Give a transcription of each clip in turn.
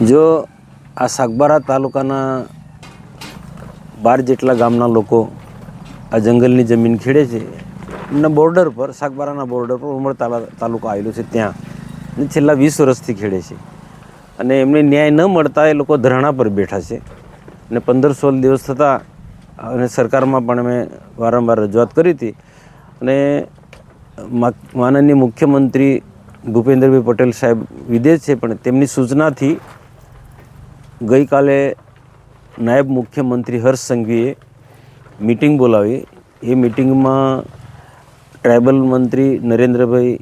જો આ સાગબારા તાલુકાના 12 જેટલા ગામના લોકો આ જંગલની જમીન ખેડે છે. એમના બોર્ડર પર, સાગબારાના બોર્ડર પર ઉમર તાલુકો આવેલો છે, ત્યાં છેલ્લા 20 વર્ષથી ખેડે છે. અને એમને ન્યાય ન મળતા એ લોકો ધરણા પર બેઠા છે. અને 15-16 દિવસ થતાં અને સરકારમાં પણ અમે વારંવાર રજૂઆત કરી હતી. અને માનનીય મુખ્યમંત્રી ભૂપેન્દ્રભાઈ પટેલ સાહેબ વિદેશ છે, પણ તેમની સૂચનાથી ગઈકાલે નાયબ મુખ્યમંત્રી હર્ષ સંઘવીએ મિટિંગ બોલાવી. એ મિટિંગમાં ટ્રાઇબલ મંત્રી નરેશભાઈ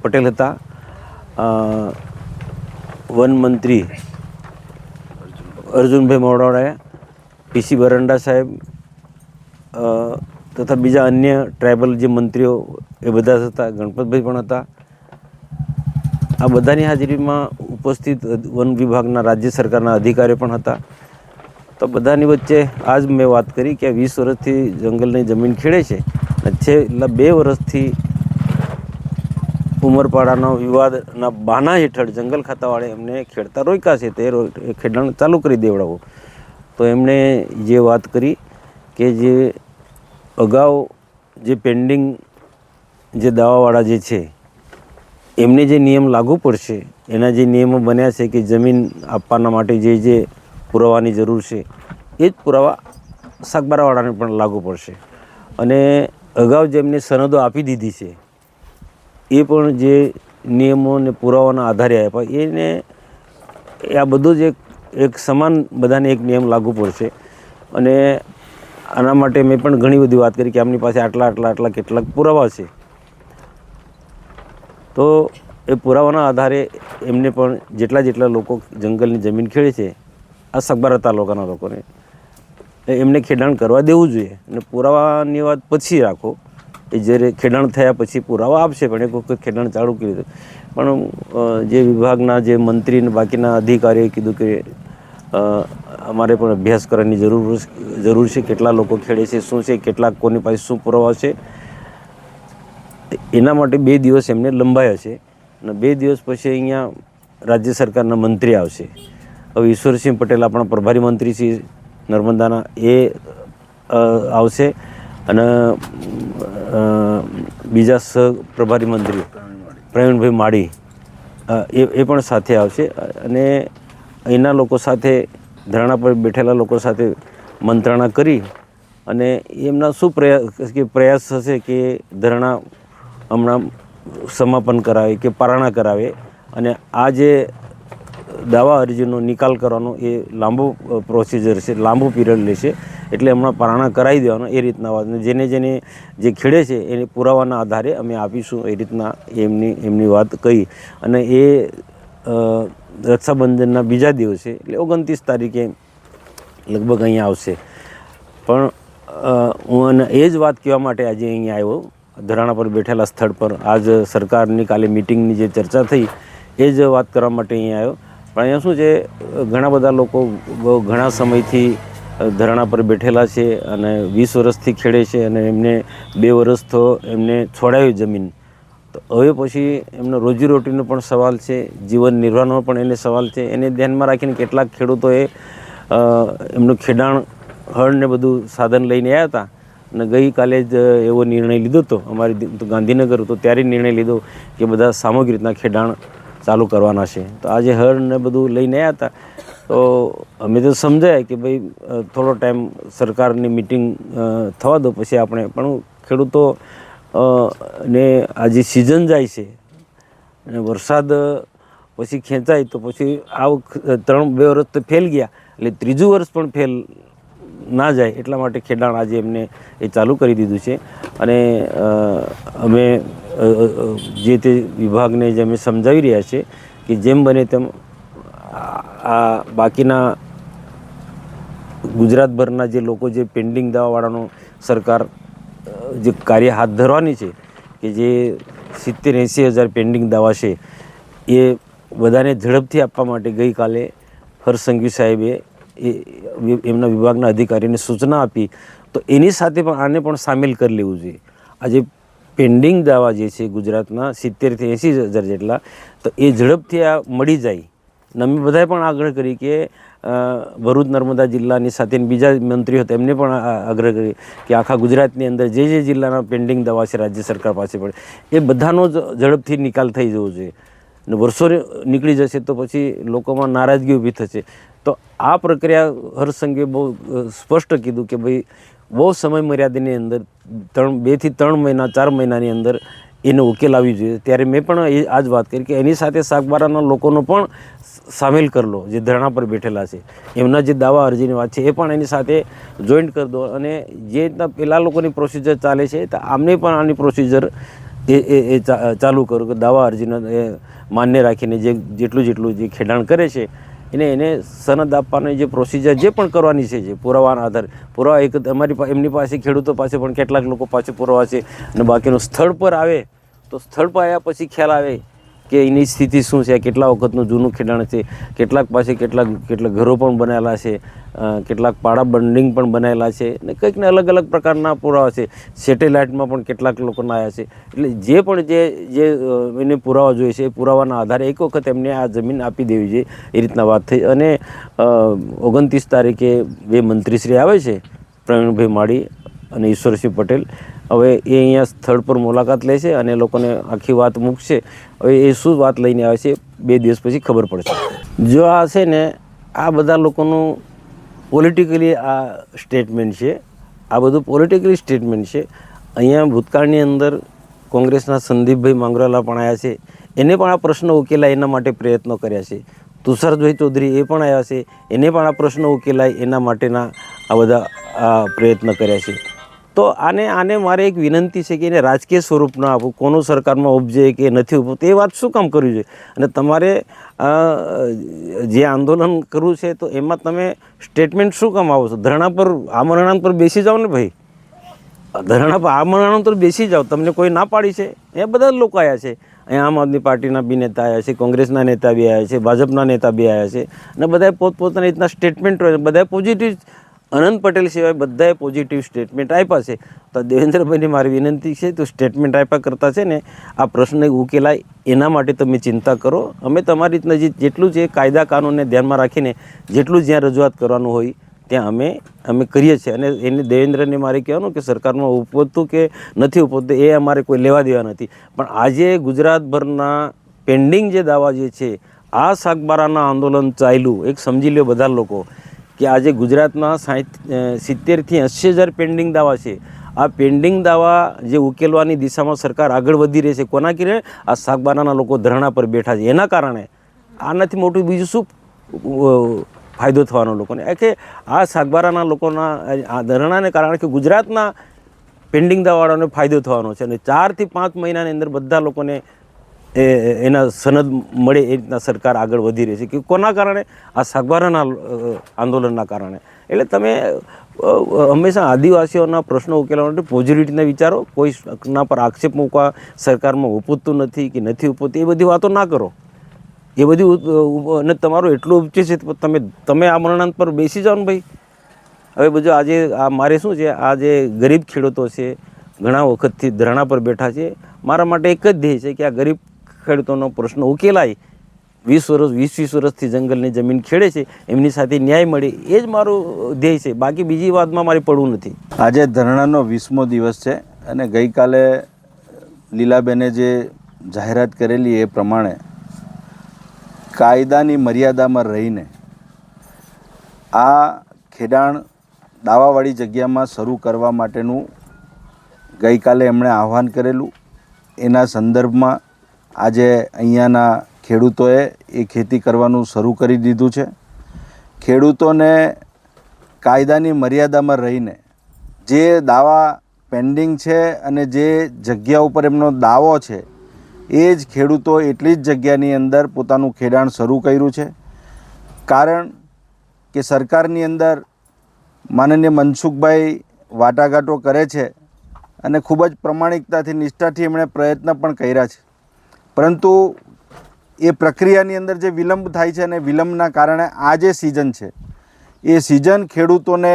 પટેલ હતા, વન મંત્રી અર્જુનભાઈ મોઢવાડિયા, પીસી બરંડા સાહેબ તથા બીજા અન્ય ટ્રાઇબલ જે મંત્રીઓ એ બધા હતા, ગણપતભાઈ પણ હતા. આ બધાની હાજરીમાં ઉપસ્થિત વન વિભાગના રાજ્ય સરકારના અધિકારીઓ પણ હતા. તો બધાની વચ્ચે આજ મેં વાત કરી કે 20 વર્ષથી જંગલની જમીન ખેડે છે. છેલ્લા 2 વર્ષથી ઉમરપાડાના વિવાદના બહાના હેઠળ જંગલ ખાતાવાળે એમને ખેડતા રોક્યા છે. તે ખેડાણ ચાલુ કરી દેવડાવો. તો એમણે જે વાત કરી કે જે અગાઉ જે પેન્ડિંગ જે દાવાવાળા જે છે એમને જે નિયમ લાગુ પડશે, એના જે નિયમો બન્યા છે કે જમીન આપવાના માટે જે પુરાવાની જરૂર છે એ જ પુરાવા સાગબારાવાળાને પણ લાગુ પડશે. અને અગાઉ જેમને સનદો આપી દીધી છે એ પણ જે નિયમો અને પુરાવાના આધારે આપ્યા એને આ બધું જ એક સમાન બધાને એક નિયમ લાગુ પડશે. અને આના માટે મેં પણ ઘણી બધી વાત કરી કે આમની પાસે આટલા કેટલાક પુરાવા છે. તો એ પુરાવાના આધારે એમને પણ જેટલા લોકો જંગલની જમીન ખેડે છે આ સાગબારા તાલુકાના લોકોને એમને ખેડાણ કરવા દેવું જોઈએ. અને પુરાવાની વાત પછી રાખો, એ જ્યારે ખેડાણ થયા પછી પુરાવા આપશે, પણ એક વખત ખેડાણ ચાલુ કર્યું પણ જે વિભાગના જે મંત્રી અને બાકીના અધિકારીઓએ કીધું કે અમારે પણ અભ્યાસ કરવાની જરૂર છે, કેટલા લોકો ખેડે છે, શું છે, કેટલાક કોની પાસે શું પુરાવા છે. એના માટે 2 દિવસ એમને લંબાયા છે. અને 2 દિવસ પછી અહીંયા રાજ્ય સરકારના મંત્રી આવશે. હવે ઈશ્વરસિંહ પટેલ આપણા પ્રભારી મંત્રી છે નર્મદાના, એ આવશે. અને બીજા પ્રભારી મંત્રી પ્રવીણભાઈ માળી એ પણ સાથે આવશે. અને અહીંના લોકો સાથે, ધરણા પર બેઠેલા લોકો સાથે મંત્રણા કરી અને એમના શું પ્રયાસ થશે કે ધરણા હમણાં સમાપન કરાવે કે પારણા કરાવે. અને આ જે દાવા અરજીનો નિકાલ કરવાનો એ લાંબો પ્રોસિજર છે, લાંબુ પીરિયડ લેશે. એટલે હમણાં પારણા કરાવી દેવાનો એ રીતના વાત. જેને જે ખેડે છે એને પુરાવાના આધારે અમે આપીશું, એ રીતના એમની વાત કહી. અને એ રક્ષાબંધનના બીજા દિવસે એટલે 29 તારીખે લગભગ અહીંયા આવશે. પણ હું એ જ વાત કહેવા માટે આજે અહીંયા આવ્યો, ધરણા પર બેઠેલા સ્થળ પર. આજ સરકારની કાલે મિટિંગની જે ચર્ચા થઈ એ જ વાત કરવા માટે અહીંયા આવ્યો. પણ અહીંયા શું છે, ઘણા બધા લોકો ઘણા સમયથી ધરણા પર બેઠેલા છે અને 20 વર્ષથી ખેડે છે. અને એમને 2 વર્ષ તો એમને છોડાવી જમીન. તો હવે પછી એમનો રોજીરોટીનો પણ સવાલ છે, જીવન નિર્વાહનો પણ એને સવાલ છે. એને ધ્યાનમાં રાખીને કેટલાક ખેડૂતોએ એમનું ખેડાણ, હળ ને બધું સાધન લઈને આવ્યા હતા. અને ગઈકાલે જ એવો નિર્ણય લીધો હતો, અમારી ગાંધીનગર હતો ત્યારે નિર્ણય લીધો કે બધા સામૂહિક રીતના ખેડાણ ચાલુ કરવાના છે. તો આજે હળ ને બધું લઈને આવ્યા હતા. તો અમે તો સમજાય કે ભાઈ થોડો ટાઈમ સરકારની મિટિંગ થવા દો, પછી આપણે પણ ખેડૂતો ને આ જે સિઝન જાય છે અને વરસાદ પછી ખેંચાય તો પછી 2 વર્ષ તો ફેલ ગયા, એટલે 3જું વર્ષ પણ ફેલ ના જાય એટલા માટે ખેડાણ આજે એમને એ ચાલુ કરી દીધું છે. અને અમે જે તે વિભાગને જે અમે સમજાવી રહ્યા છે કે જેમ બને તેમ આ બાકીના ગુજરાતભરના જે લોકો જે પેન્ડિંગ દાવાવાળાનો સરકાર જે કાર્ય હાથ ધરવાની છે, કે જે 70-80 હજાર પેન્ડિંગ દાવા છે એ બધાને ઝડપથી આપવા માટે ગઈકાલે હર્ષ સંઘવી સાહેબે એમના વિભાગના અધિકારીને સૂચના આપી. તો એની સાથે પણ આને પણ સામેલ કરી લેવું જોઈએ. આજે પેન્ડિંગ દાવા જે છે ગુજરાતના 70-80 હજાર જેટલા, તો એ ઝડપથી આ મળી જાય અમે બધાએ પણ આગ્રહ કરી કે ભરૂચ નર્મદા જિલ્લાની સાથે બીજા મંત્રીઓ હતા એમને પણ આગ્રહ કરી કે આખા ગુજરાતની અંદર જે જિલ્લાના પેન્ડિંગ દવા છે રાજ્ય સરકાર પાસે પડે એ બધાનો ઝડપથી નિકાલ થઈ જવો જોઈએ. ને વર્ષો નીકળી જશે તો પછી લોકોમાં નારાજગી ઊભી થશે. તો આ પ્રક્રિયા હરસંઘે બહુ સ્પષ્ટ કીધું કે ભાઈ બહુ સમય મર્યાદાની અંદર 2 થી 3 મહિના 4 મહિનાની અંદર એને ઉકેલ આવી જોઈએ. ત્યારે મેં પણ આ જ વાત કરી કે એની સાથે સાગબારાના લોકોનો પણ સામેલ કરી લો, જે ધરણા પર બેઠેલા છે એમના જે દાવા અરજીની વાત છે એ પણ એની સાથે જોઈન્ટ કરી દો. અને જે રીતના પેલા લોકોની પ્રોસિજર ચાલે છે તો આમને પણ આની પ્રોસિજર એ ચાલુ કરો કે દાવા અરજીને માન્ય રાખીને જેટલું જે ખેડાણ કરે છે એને સનદ આપવાની જે પ્રોસિજર જે પણ કરવાની છે, જે પુરાવાના આધારે પુરાવા એક એમની પાસે ખેડૂતો પાસે પણ કેટલાક લોકો પાસે પુરાવા છે અને બાકીનું સ્થળ પર આવે તો સ્થળ પર આવ્યા પછી ખ્યાલ આવે કે એની સ્થિતિ શું છે, કેટલા વખતનું જૂનું ખેડાણ છે, કેટલાક પાસે કેટલાક ઘરો પણ બનાવેલા છે, કેટલાક પાડા બંડિંગ પણ બનાવેલા છે ને કંઈક ને અલગ અલગ પ્રકારના પુરાવા છે. સેટેલાઇટમાં પણ કેટલાક લોકોના આવ્યા છે. એટલે જે પણ જે એને પુરાવા જોઈએ છે એ પુરાવાના આધારે એક વખત એમને આ જમીન આપી દેવી જોઈએ એ રીતના વાત થઈ. અને 29 તારીખે 2 મંત્રીશ્રી આવે છે, પ્રવીણભાઈ માળી અને ઈશ્વરસિંહ પટેલ. હવે એ અહીંયા સ્થળ પર મુલાકાત લે છે અને લોકોને આખી વાત મૂકશે. હવે એ શું વાત લઈને આવે છે 2 દિવસ પછી ખબર પડશે. જો આ છે ને આ બધા લોકોનું પોલિટિકલી આ સ્ટેટમેન્ટ છે, આ બધું પોલિટિકલી સ્ટેટમેન્ટ છે. અહીંયા ભૂતકાળની અંદર કોંગ્રેસના સંદીપભાઈ માંગરોલા પણ આવ્યા છે, એને પણ આ પ્રશ્ન ઉકેલાય એના માટે પ્રયત્નો કર્યા છે. તુષારભાઈ ચૌધરી એ પણ આવ્યા છે, એને પણ આ પ્રશ્ન ઉકેલાય એના માટેના આ બધા પ્રયત્ન કર્યા છે. તો આને મારે એક વિનંતી છે કે એને રાજકીય સ્વરૂપ ના આપવું, કોનું સરકારમાં ઉપજે કે નથી ઉપજતું એ વાત શું કામ કરવી જોઈએ. અને તમારે જે આંદોલન કરવું છે તો એમાં તમે સ્ટેટમેન્ટ શું કામ આવો છો? ધરણા પર આમરણાં પર બેસી જાઓ ને ભાઈ, ધરણા પર આમરણાં પર બેસી જાઓ. તમને કોઈ ના પાડી છે? એ બધા જ લોકો આવ્યા છે. અહીંયા આમ આદમી પાર્ટીના બી નેતા આવ્યા છે, કોંગ્રેસના નેતા બી આવ્યા છે, ભાજપના નેતા બી આવ્યા છે અને બધાએ પોતપોતાની રીતના સ્ટેટમેન્ટ હોય, બધાએ પોઝિટિવ, અનંત પટેલ સિવાય બધાએ પોઝિટિવ સ્ટેટમેન્ટ આપ્યા છે. તો દેવેન્દ્રભાઈની મારી વિનંતી છે તો સ્ટેટમેન્ટ આપ્યા કરતાં છે ને આ પ્રશ્ન ઉકેલાય એના માટે તમે ચિંતા કરો. અમે તમારી રીતના જેટલું છે કાયદા કાનૂનને ધ્યાનમાં રાખીને જેટલું જ્યાં રજૂઆત કરવાનું હોય ત્યાં અમે કરીએ છીએ. અને એને દેવેન્દ્રને મારે કહેવાનું કે સરકારમાં ઉપજતું કે નથી ઉપજતું એ અમારે કોઈ લેવા દેવા નથી. પણ આજે ગુજરાતભરના પેન્ડિંગ જે દાવા જે છે, આ સાગબારાના આંદોલન ચાલ્યું, એક સમજી લો બધા લોકો કે આજે ગુજરાતમાં 70,000 થી 80,000 પેન્ડિંગ દાવા છે. આ પેન્ડિંગ દાવા જે ઉકેલવાની દિશામાં સરકાર આગળ વધી રહી છે. કોના કિરે? આ સાગબારાના લોકો ધરણા પર બેઠા છે એના કારણે. આનાથી મોટું બીજું શું ફાયદો થવાનો લોકોને? કે આ સાગબારાના લોકોના આ ધરણાને કારણે કે ગુજરાતના પેન્ડિંગ દાવાવાળાને ફાયદો થવાનો છે. અને 4 થી 5 મહિનાની અંદર બધા લોકોને એના સનદ મળે એ રીતના સરકાર આગળ વધી રહી છે. કે કોના કારણે? આ સાગબારાના આંદોલનના કારણે. એટલે તમે હંમેશા આદિવાસીઓના પ્રશ્નો ઉકેલવા માટે પોઝિટિવના વિચારો, કોઈના પર આક્ષેપ મૂકવા, સરકારમાં ઉપજતું નથી કે નથી ઉપજતું એ બધી વાતો ના કરો. એ બધી અને તમારું એટલું ઉપજે છે તમે આમરણાંત પર બેસી જાઓ ને ભાઈ. હવે બધું આજે આ મારે શું છે, આ જે ગરીબ ખેડૂતો છે ઘણા વખતથી ધરણા પર બેઠા છે, મારા માટે એક જ ધ્યેય છે કે આ ગરીબ ખેડૂતોનો પ્રશ્ન ઉકેલાય. 20 વર્ષથી જંગલની જમીન ખેડે છે એમની સાથે ન્યાય મળે એ જ મારું ધ્યેય છે. બાકી બીજી વાતમાં મારે પડવું નથી. આજે ધરણાનો 20મો દિવસ છે અને ગઈકાલે લીલાબેને જે જાહેરાત કરેલી એ પ્રમાણે કાયદાની મર્યાદામાં રહીને આ ખેડાણ દાવાવાળી જગ્યામાં શરૂ કરવા માટેનું ગઈકાલે એમણે આહ્વાન કરેલું. એના સંદર્ભમાં આજે અહીંયાના ખેડૂતોએ એ ખેતી કરવાનું શરૂ કરી દીધું છે. ખેડૂતોને કાયદાની મર્યાદામાં રહીને જે દાવા પેન્ડિંગ છે અને જે જગ્યા ઉપર એમનો દાવો છે એ જ ખેડૂતો એટલી જ જગ્યાની અંદર પોતાનું ખેડાણ શરૂ કર્યું છે. કારણ કે સરકારની અંદર માનનીય મનસુખભાઈ વાટાઘાટો કરે છે અને ખૂબ જ પ્રમાણિકતાથી, નિષ્ઠાથી એમણે પ્રયત્ન પણ કર્યા છે. પરંતુ એ પ્રક્રિયાની અંદર જે વિલંબ થાય છે અને વિલંબના કારણે આ જે સિઝન છે એ સિઝન ખેડૂતોને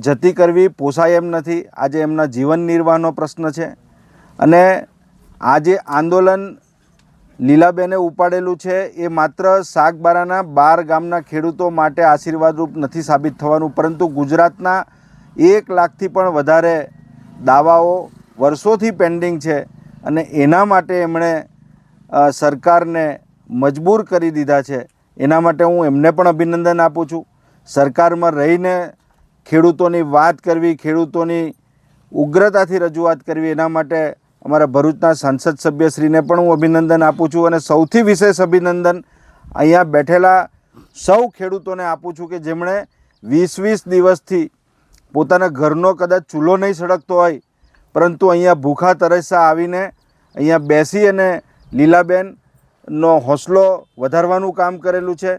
જતી કરવી પોસાય એમ નથી. આજે એમના જીવન નિર્વાહનો પ્રશ્ન છે અને આ જે આંદોલન લીલાબેને ઉપાડેલું છે એ માત્ર સાગબારાના 12 ગામના ખેડૂતો માટે આશીર્વાદરૂપ નથી સાબિત થવાનું, પરંતુ ગુજરાતના 1 લાખથી પણ વધારે દાવાઓ વર્ષોથી પેન્ડિંગ છે અને એના માટે એમણે સરકારને મજબૂર કરી દીધા છે. એના માટે હું એમને પણ અભિનંદન આપું છું. સરકારમાં રહીને ખેડૂતોની વાત કરવી, ખેડૂતોની ઉગ્રતાથી રજૂઆત કરવી, એના માટે અમારા ભરૂચના સાંસદ સભ્યશ્રીને પણ હું અભિનંદન આપું છું. અને સૌથી વિશેષ અભિનંદન અહીંયા બેઠેલા સૌ ખેડૂતોને આપું છું કે જેમણે 20-20 દિવસથી પોતાના ઘરનો કદાચ ચૂલો નહીં સળગતો હોય, પરંતુ અહીંયા ભૂખા તરસ્યા આવીને અહીંયા બેસી અને લીલાબેનનો હોંસલો વધારવાનું કામ કરેલું છે.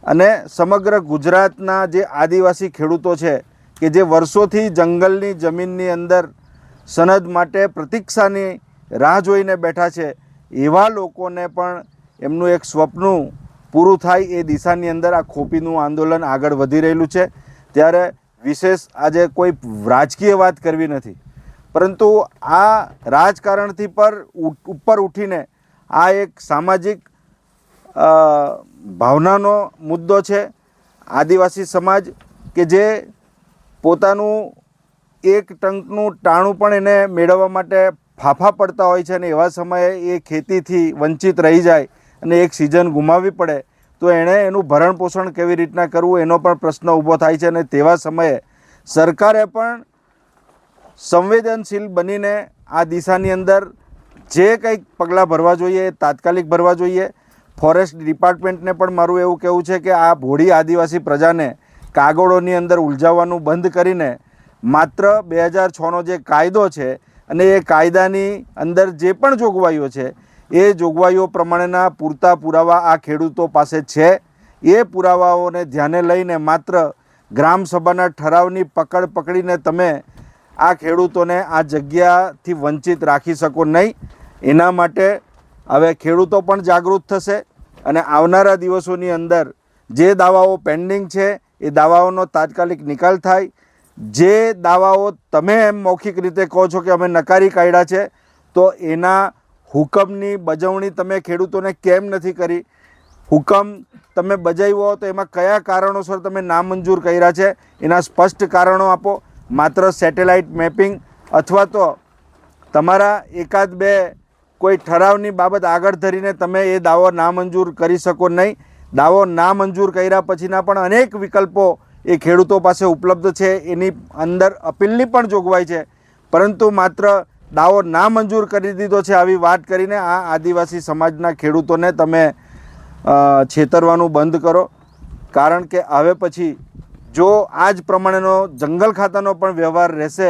અને સમગ્ર ગુજરાતના જે આદિવાસી ખેડૂતો છે કે જે વર્ષોથી જંગલની જમીનની અંદર સનદ માટે પ્રતીક્ષાની રાહ જોઈને બેઠા છે, એવા લોકોને પણ એમનું એક સ્વપ્ન પૂરું થાય એ દિશાની અંદર આ ખોપીનું આંદોલન આગળ વધી રહેલું છે. ત્યારે વિશેષ આજે કોઈ રાજકીય વાત કરવી નથી, પરંતુ આ રાજકારણથી ઉપર ઉઠીને આ એક સામાજિક ભાવનાનો મુદ્દો છે. આદિવાસી સમાજ કે જે પોતાનું એક ટંકનું ટાણું પણ એને મેળવવા માટે ફાફા પડતા હોય છે અને એવા સમયે એ ખેતીથી વંચિત રહી જાય અને એક સિઝન ગુમાવવી પડે તો એણે એનું ભરણ પોષણ કેવી રીતના કરવું એનો પણ પ્રશ્ન ઊભો થાય છે. અને તેવા સમયે સરકારે પણ સંવેદનશીલ બનીને આ દિશાની અંદર જે કંઈક પગલાં ભરવા જોઈએ એ તાત્કાલિક ભરવા જોઈએ. ફોરેસ્ટ ડિપાર્ટમેન્ટને પણ મારું એવું કહેવું છે કે આ ભોળી આદિવાસી પ્રજાને કાગળોની અંદર ઉલઝાવવાનું બંધ કરીને માત્ર 2006નો જે કાયદો છે અને એ કાયદાની અંદર જે પણ જોગવાઈઓ છે એ જોગવાઈઓ પ્રમાણેના પૂરતા પુરાવા આ ખેડૂતો પાસે છે. એ પુરાવાઓને ધ્યાને લઈને માત્ર ગ્રામસભાના ઠરાવની પકડીને તમે આ ખેડૂતોને આ જગ્યાથી વંચિત રાખી શકો નહીં. એના માટે હવે ખેડૂતો પણ જાગૃત થશે અને આવનારા દિવસોની અંદર જે દાવાઓ પેન્ડિંગ છે એ દાવાઓનો તાત્કાલિક નિકાલ થાય. જે દાવાઓ તમે એમ મૌખિક રીતે કહો છો કે અમે નકારી કાઢ્યા છે, તો એના હુકમની બજવણી તમે ખેડૂતોને કેમ નથી કરી? હુકમ તમે બજાવ્યો તો એમાં કયા કારણોસર તમે નામંજૂર કર્યા છે એના સ્પષ્ટ કારણો આપો. માત્ર સેટેલાઇટ મેપિંગ અથવા તો તમારા 1-2 કોઈ ઠરાવની બાબત આગળ ધરીને તમે એ દાવો નામંજૂર કરી શકો નહીં. દાવો નામંજૂર કર્યા પછીના પણ અનેક વિકલ્પો એ ખેડૂતો પાસે ઉપલબ્ધ છે. એની અંદર અપીલની પણ જોગવાઈ છે, પરંતુ માત્ર દાવો નામંજૂર કરી દીધો છે આવી વાત કરીને આ આદિવાસી સમાજના ખેડૂતોને તમે છેતરવાનું બંધ કરો. કારણ કે હવે પછી જો આ જ પ્રમાણેનો જંગલ ખાતાનો પણ વ્યવહાર રહેશે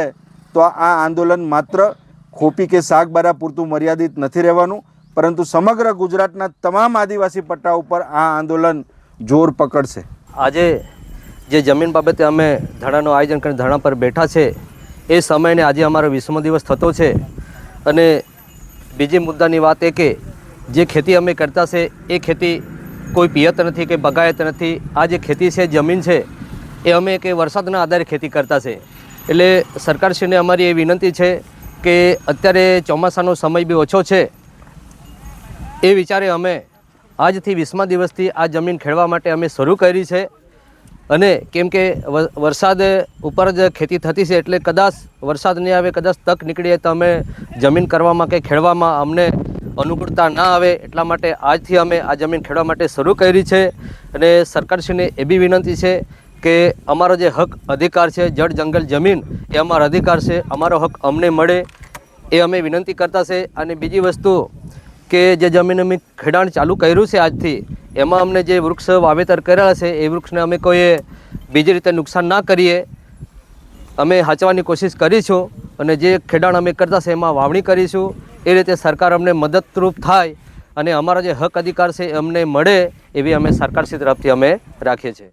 તો આ આંદોલન માત્ર ખોપી કે સાગબારા પૂરતું મર્યાદિત નથી રહેવાનું, પરંતુ સમગ્ર ગુજરાતના તમામ આદિવાસી પટ્ટા ઉપર આ આંદોલન જોર પકડશે. આજે જે જમીન બાબતે અમે ધરણાનું આયોજન કરીને ધરણા પર બેઠા છે એ સમયને આજે અમારો 20મો દિવસ થતો છે. અને બીજી મુદ્દાની વાત એ કે જે ખેતી અમે કરતા છે એ ખેતી કોઈ પિયત નથી કે બગાયત નથી. આ જે ખેતી છે, જમીન છે, એ અમે કે વરસાદના આધારે ખેતી કરતા છે. એટલે સરકારશ્રીને અમારી એ વિનંતી છે કે અત્યારે ચોમાસાનો સમય બી ઓછો છે, એ વિચારે અમે આજથી 20મા દિવસથી આ જમીન ખેડવા માટે અમે શરૂ કરી છે. અને કેમ કે વરસાદ ઉપર જ ખેતી થતી છે, એટલે કદાચ વરસાદ નહીં આવે, કદાચ તક નીકળીએ તો અમે જમીન કરવામાં કે ખેડવામાં અમને અનુકૂળતા ના આવે, એટલા માટે આજથી અમે આ જમીન ખેડવા માટે શરૂ કરી છે. અને સરકારશ્રીને એ બી વિનંતી છે કે અમારો જે હક અધિકાર છે, જળ જંગલ જમીન, એ અમારો અધિકાર છે, અમારો હક અમને મળે એ અમે વિનંતી કરતા છે. અને બીજી વસ્તુ કે જે જમીન અમે ખેડાણ ચાલુ કર્યું છે આજથી, એમાં અમને જે વૃક્ષ વાવેતર કરેલા છે એ વૃક્ષને અમે કોઈએ બીજી રીતે નુકસાન ના કરીએ, અમે સાચવવાની કોશિશ કરીશું. અને જે ખેડાણ અમે કરતા છે એમાં વાવણી કરીશું. એ રીતે સરકાર અમને મદદરૂપ થાય અને અમારા જે હક અધિકાર છે એ અમને મળે એવી અમે સરકારશ્રી તરફથી અમે રાખીએ છીએ.